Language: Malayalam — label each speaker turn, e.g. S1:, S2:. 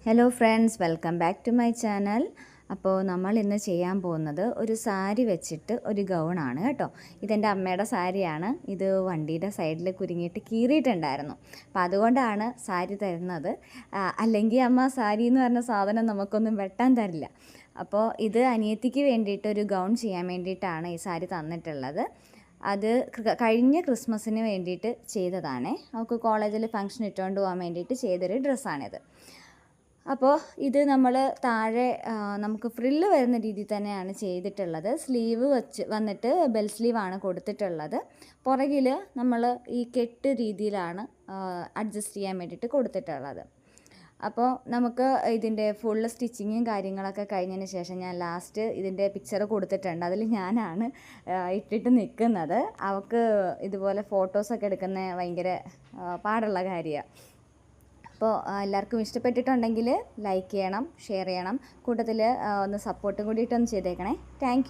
S1: Hello friends, welcome back to my channel. അപ്പോൾ നമ്മൾ ഇന്ന് ചെയ്യാൻ പോകുന്നത് ഒരു സാരി വെച്ചിട്ട് ഒരു ഗൗണാണ് കേട്ടോ. ഇതെൻ്റെ അമ്മയുടെ സാരിയാണ്. ഇത് വണ്ടിയുടെ സൈഡിൽ കുരുങ്ങിയിട്ട് കീറിയിട്ടുണ്ടായിരുന്നു. അപ്പോൾ അതുകൊണ്ടാണ് സാരി തരുന്നത്. അല്ലെങ്കിൽ അമ്മ സാരി എന്ന് പറഞ്ഞ സാധനം നമുക്കൊന്നും വെട്ടാൻ തരില്ല. അപ്പോൾ ഇത് അനിയത്തിക്ക് വേണ്ടിയിട്ട് ഒരു ഗൗൺ ചെയ്യാൻ വേണ്ടിയിട്ടാണ് ഈ സാരി തന്നിട്ടുള്ളത്. അത് കഴിഞ്ഞ ക്രിസ്മസിന് വേണ്ടിയിട്ട് ചെയ്തതാണേ. അവൾക്ക് കോളേജിൽ ഫംഗ്ഷൻ ഇട്ടുകൊണ്ട് പോകാൻ വേണ്ടിയിട്ട് ചെയ്തൊരു ഡ്രസ്സാണിത്. അപ്പോൾ ഇത് നമ്മൾ താഴെ നമുക്ക് ഫ്രില്ല് വരുന്ന രീതിയിൽ തന്നെയാണ് ചെയ്തിട്ടുള്ളത്. സ്ലീവ് വന്നിട്ട് ബെൽ സ്ലീവാണ് കൊടുത്തിട്ടുള്ളത്. പുറകിൽ നമ്മൾ ഈ കെട്ട് രീതിയിലാണ് അഡ്ജസ്റ്റ് ചെയ്യാൻ വേണ്ടിയിട്ട് കൊടുത്തിട്ടുള്ളത്. അപ്പോൾ നമുക്ക് ഇതിൻ്റെ ഫുള്ള് സ്റ്റിച്ചിങ്ങും കാര്യങ്ങളൊക്കെ കഴിഞ്ഞതിന് ശേഷം ഞാൻ ലാസ്റ്റ് ഇതിൻ്റെ പിക്ചർ കൊടുത്തിട്ടുണ്ട്. അതിൽ ഞാനാണ് ഇട്ടിട്ട് നിൽക്കുന്നത്. അവൾക്ക് ഇതുപോലെ ഫോട്ടോസൊക്കെ എടുക്കുന്ന ഭയങ്കര പാടുള്ള കാര്യമാണ്. അപ്പോൾ എല്ലാവർക്കും ഇഷ്ടപ്പെട്ടിട്ടുണ്ടെങ്കിൽ ലൈക്ക് ചെയ്യണം, ഷെയർ ചെയ്യണം, കൂട്ടത്തിൽ ഒന്ന് സപ്പോർട്ടും കൂടിയിട്ടൊന്ന് ചെയ്തേക്കണേ. താങ്ക്